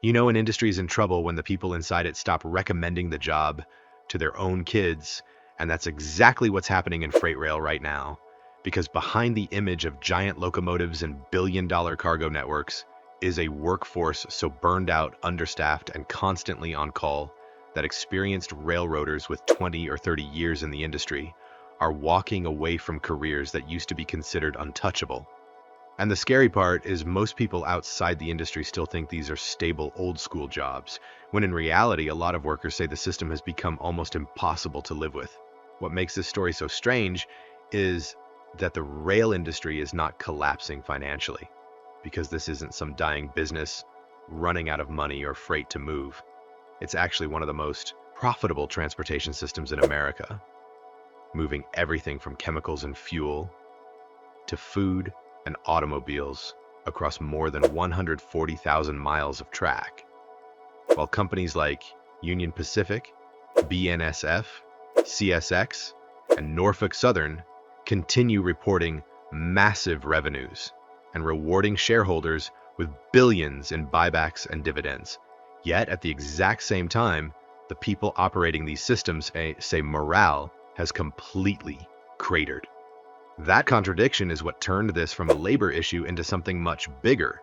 You know, an industry is in trouble when the people inside it stop recommending the job to their own kids, and that's exactly what's happening in freight rail right now. Because behind the image of giant locomotives and billion-dollar cargo networks is a workforce so burned out, understaffed, and constantly on call that experienced railroaders with 20 or 30 years in the industry are walking away from careers that used to be considered untouchable. And the scary part is most people outside the industry still think these are stable old school jobs, when in reality, a lot of workers say the system has become almost impossible to live with. What makes this story so strange is that the rail industry is not collapsing financially, because this isn't some dying business running out of money or freight to move. It's actually one of the most profitable transportation systems in America, moving everything from chemicals and fuel to food and automobiles across more than 140,000 miles of track, while companies like Union Pacific, BNSF, CSX, and Norfolk Southern continue reporting massive revenues and rewarding shareholders with billions in buybacks and dividends. Yet, at the exact same time, the people operating these systems say morale has completely cratered. That contradiction is what turned this from a labor issue into something much bigger,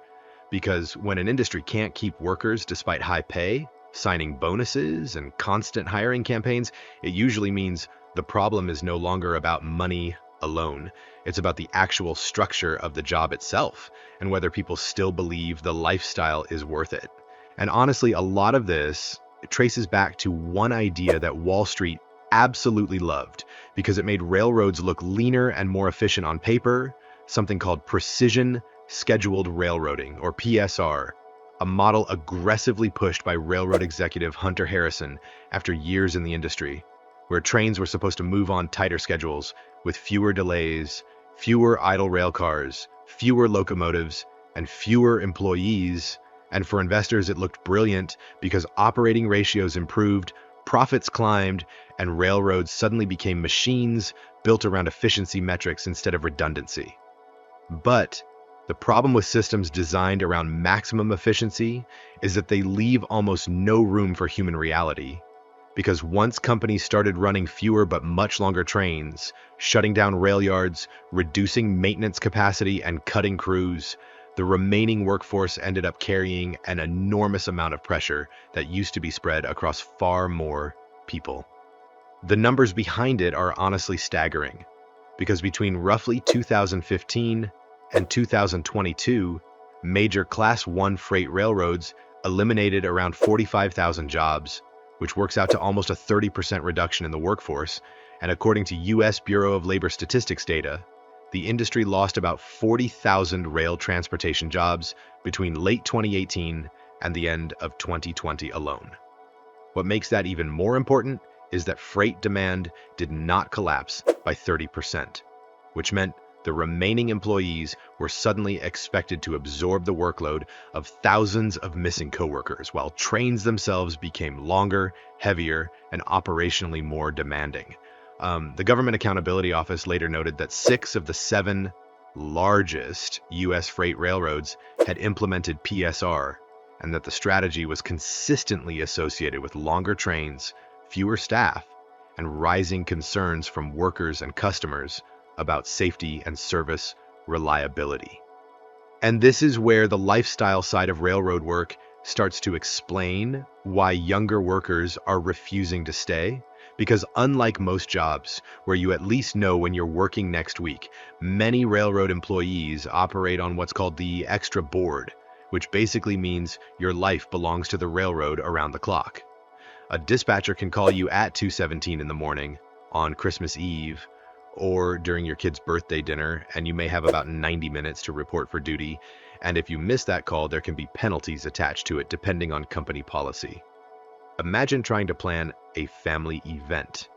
because when an industry can't keep workers despite high pay, signing bonuses, and constant hiring campaigns, it usually means the problem is no longer about money alone. It's about the actual structure of the job itself and whether people still believe the lifestyle is worth it. And honestly, a lot of this traces back to one idea that Wall Street absolutely loved because it made railroads look leaner and more efficient on paper, something called precision scheduled railroading, or PSR, a model aggressively pushed by railroad executive Hunter Harrison after years in the industry, where trains were supposed to move on tighter schedules with fewer delays, fewer idle rail cars, fewer locomotives, and fewer employees. And for investors, it looked brilliant because operating ratios improved, profits climbed, and railroads suddenly became machines built around efficiency metrics instead of redundancy. But the problem with systems designed around maximum efficiency is that they leave almost no room for human reality. Because once companies started running fewer but much longer trains, shutting down rail yards, reducing maintenance capacity, and cutting crews, the remaining workforce ended up carrying an enormous amount of pressure that used to be spread across far more people. The numbers behind it are honestly staggering, because between roughly 2015 and 2022, major Class 1 freight railroads eliminated around 45,000 jobs, which works out to almost a 30% reduction in the workforce, and according to U.S. Bureau of Labor Statistics data, the industry lost about 40,000 rail transportation jobs between late 2018 and the end of 2020 alone. What makes that even more important is that freight demand did not collapse by 30%, which meant the remaining employees were suddenly expected to absorb the workload of thousands of missing coworkers, while trains themselves became longer, heavier, and operationally more demanding. The Government Accountability Office later noted that 6 of the 7 largest U.S. freight railroads had implemented PSR, and that the strategy was consistently associated with longer trains, fewer staff, and rising concerns from workers and customers about safety and service reliability. And this is where the lifestyle side of railroad work starts to explain why younger workers are refusing to stay. Because unlike most jobs, where you at least know when you're working next week, many railroad employees operate on what's called the extra board, which basically means your life belongs to the railroad around the clock. A dispatcher can call you at 2:17 in the morning on Christmas Eve or during your kid's birthday dinner, and you may have about 90 minutes to report for duty. And if you miss that call, there can be penalties attached to it depending on company policy. Imagine trying to plan a family event,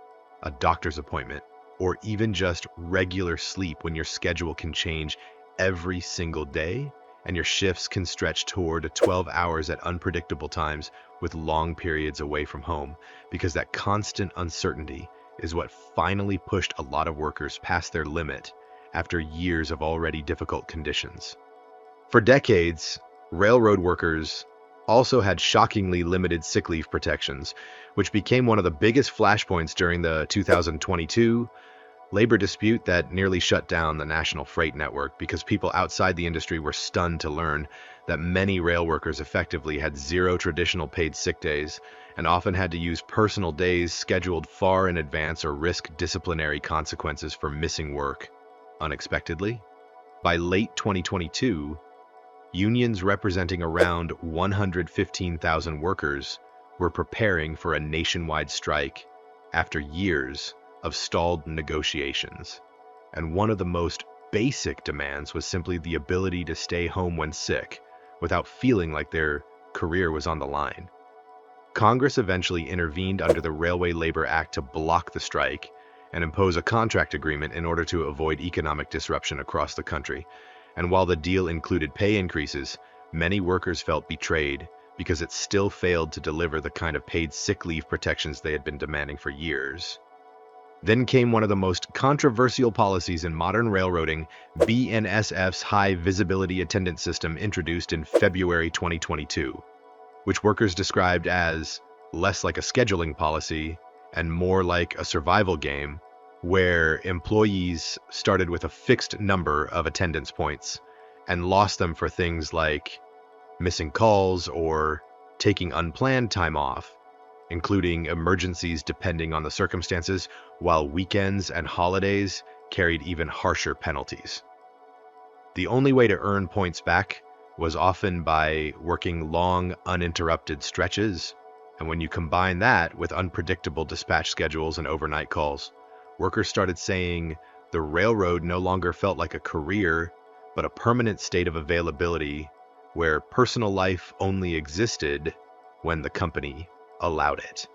a doctor's appointment, or even just regular sleep when your schedule can change every single day and your shifts can stretch toward 12 hours at unpredictable times with long periods away from home, because that constant uncertainty is what finally pushed a lot of workers past their limit after years of already difficult conditions. For decades, railroad workers also had shockingly limited sick leave protections, which became one of the biggest flashpoints during the 2022 labor dispute that nearly shut down the national freight network because people outside the industry were stunned to learn that many rail workers effectively had zero traditional paid sick days and often had to use personal days scheduled far in advance or risk disciplinary consequences for missing work unexpectedly. By late 2022, unions representing around 115,000 workers were preparing for a nationwide strike after years of stalled negotiations. And one of the most basic demands was simply the ability to stay home when sick without feeling like their career was on the line. Congress eventually intervened under the Railway Labor Act to block the strike and impose a contract agreement in order to avoid economic disruption across the country. And while the deal included pay increases, many workers felt betrayed because it still failed to deliver the kind of paid sick leave protections they had been demanding for years. Then came one of the most controversial policies in modern railroading, BNSF's High Visibility Attendance System, introduced in February 2022, which workers described as less like a scheduling policy and more like a survival game, where employees started with a fixed number of attendance points and lost them for things like missing calls or taking unplanned time off, including emergencies depending on the circumstances, while weekends and holidays carried even harsher penalties. The only way to earn points back was often by working long, uninterrupted stretches, and when you combine that with unpredictable dispatch schedules and overnight calls, workers started saying the railroad no longer felt like a career, but a permanent state of availability where personal life only existed when the company allowed it.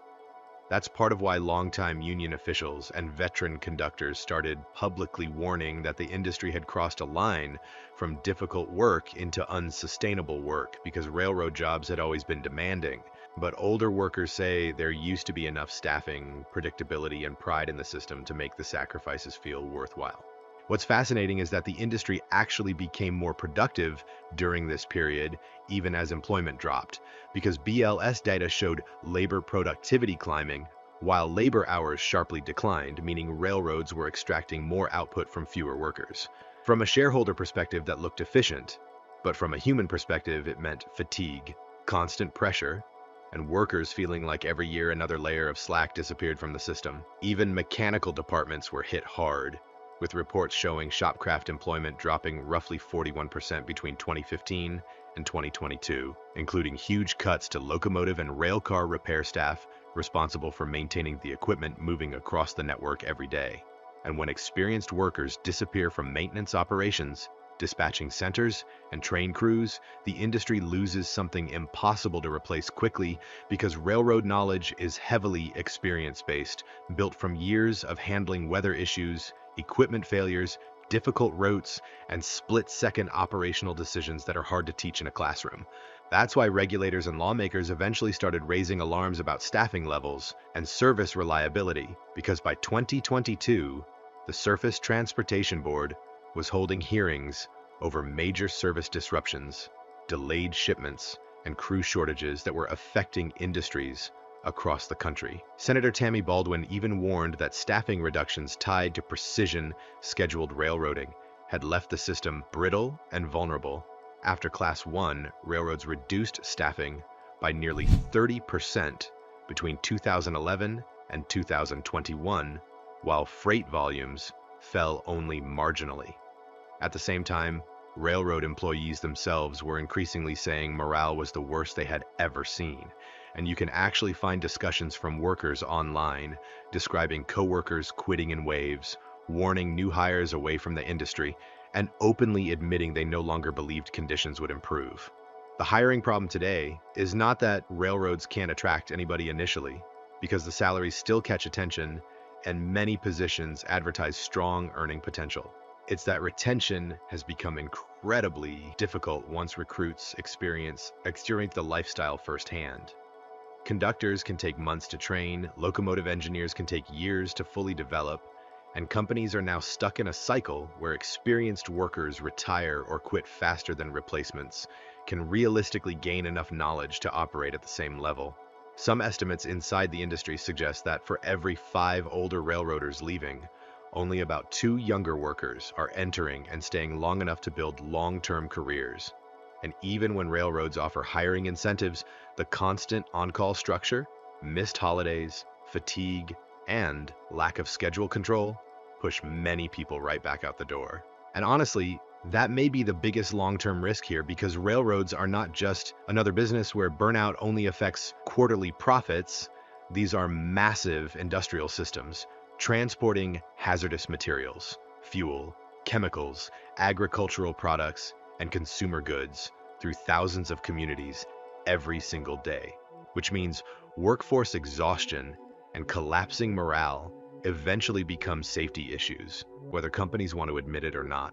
That's part of why longtime union officials and veteran conductors started publicly warning that the industry had crossed a line from difficult work into unsustainable work because railroad jobs had always been demanding. But older workers say there used to be enough staffing, predictability, and pride in the system to make the sacrifices feel worthwhile. What's fascinating is that the industry actually became more productive during this period, even as employment dropped, because BLS data showed labor productivity climbing, while labor hours sharply declined, meaning railroads were extracting more output from fewer workers. From a shareholder perspective, that looked efficient, but from a human perspective, it meant fatigue, constant pressure, and workers feeling like every year another layer of slack disappeared from the system. Even mechanical departments were hit hard, with reports showing shopcraft employment dropping roughly 41% between 2015 and 2022, including huge cuts to locomotive and railcar repair staff responsible for maintaining the equipment moving across the network every day. And when experienced workers disappear from maintenance operations, dispatching centers, and train crews, the industry loses something impossible to replace quickly because railroad knowledge is heavily experience-based, built from years of handling weather issues, equipment failures, difficult routes, and split-second operational decisions that are hard to teach in a classroom. That's why regulators and lawmakers eventually started raising alarms about staffing levels and service reliability, because by 2022, the Surface Transportation Board was holding hearings over major service disruptions, delayed shipments, and crew shortages that were affecting industries across the country. Senator Tammy Baldwin even warned that staffing reductions tied to precision scheduled railroading had left the system brittle and vulnerable. After Class 1, railroads reduced staffing by nearly 30% between 2011 and 2021, while freight volumes fell only marginally. At the same time, railroad employees themselves were increasingly saying morale was the worst they had ever seen. And you can actually find discussions from workers online describing coworkers quitting in waves, warning new hires away from the industry, and openly admitting they no longer believed conditions would improve. The hiring problem today is not that railroads can't attract anybody initially, because the salaries still catch attention and many positions advertise strong earning potential. It's that retention has become incredibly difficult once recruits experience the lifestyle firsthand. Conductors can take months to train, locomotive engineers can take years to fully develop, and companies are now stuck in a cycle where experienced workers retire or quit faster than replacements can realistically gain enough knowledge to operate at the same level. Some estimates inside the industry suggest that for every 5 older railroaders leaving, only about 2 younger workers are entering and staying long enough to build long-term careers. And even when railroads offer hiring incentives, the constant on-call structure, missed holidays, fatigue, and lack of schedule control push many people right back out the door. And honestly, that may be the biggest long-term risk here, because railroads are not just another business where burnout only affects quarterly profits. These are massive industrial systems transporting hazardous materials, fuel, chemicals, agricultural products, and consumer goods through thousands of communities every single day, which means workforce exhaustion and collapsing morale eventually become safety issues, whether companies want to admit it or not.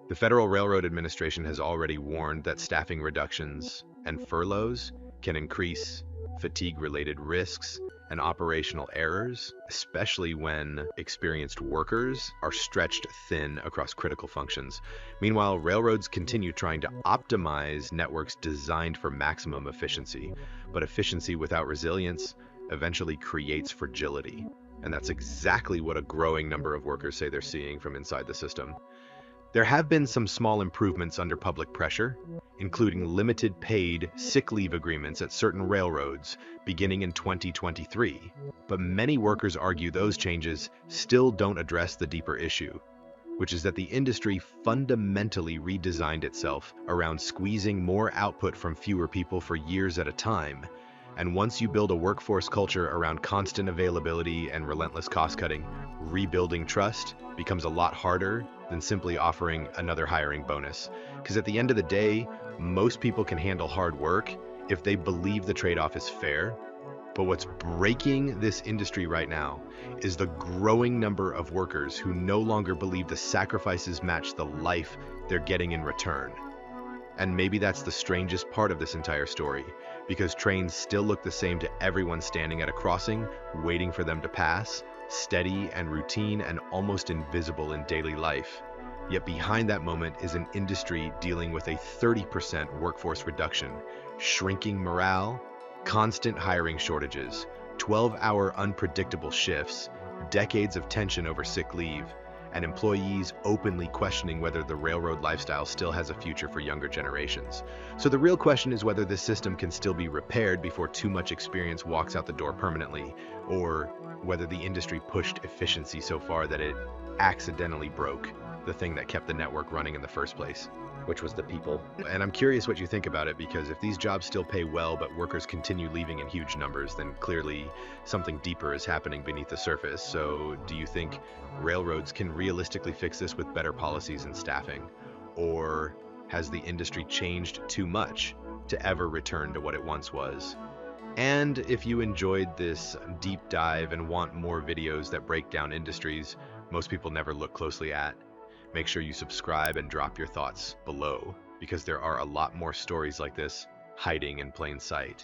The Federal Railroad Administration has already warned that staffing reductions and furloughs can increase fatigue-related risks and operational errors, especially when experienced workers are stretched thin across critical functions. Meanwhile, railroads continue trying to optimize networks designed for maximum efficiency, but efficiency without resilience eventually creates fragility. And that's exactly what a growing number of workers say they're seeing from inside the system. There have been some small improvements under public pressure, including limited paid sick leave agreements at certain railroads beginning in 2023. But many workers argue those changes still don't address the deeper issue, which is that the industry fundamentally redesigned itself around squeezing more output from fewer people for years at a time. And once you build a workforce culture around constant availability and relentless cost-cutting, rebuilding trust becomes a lot harder than simply offering another hiring bonus. Because at the end of the day, most people can handle hard work if they believe the trade-off is fair. But what's breaking this industry right now is the growing number of workers who no longer believe the sacrifices match the life they're getting in return. And maybe that's the strangest part of this entire story, because trains still look the same to everyone standing at a crossing, waiting for them to pass, steady and routine and almost invisible in daily life. Yet behind that moment is an industry dealing with a 30% workforce reduction, shrinking morale, constant hiring shortages, 12-hour unpredictable shifts, decades of tension over sick leave, and employees openly questioning whether the railroad lifestyle still has a future for younger generations. So the real question is whether this system can still be repaired before too much experience walks out the door permanently, or whether the industry pushed efficiency so far that it accidentally broke the thing that kept the network running in the first place, which was the people. And I'm curious what you think about it, because if these jobs still pay well but workers continue leaving in huge numbers, then clearly something deeper is happening beneath the surface. So do you think railroads can realistically fix this with better policies and staffing? Or has the industry changed too much to ever return to what it once was? And if you enjoyed this deep dive and want more videos that break down industries most people never look closely at, make sure you subscribe and drop your thoughts below, because there are a lot more stories like this hiding in plain sight.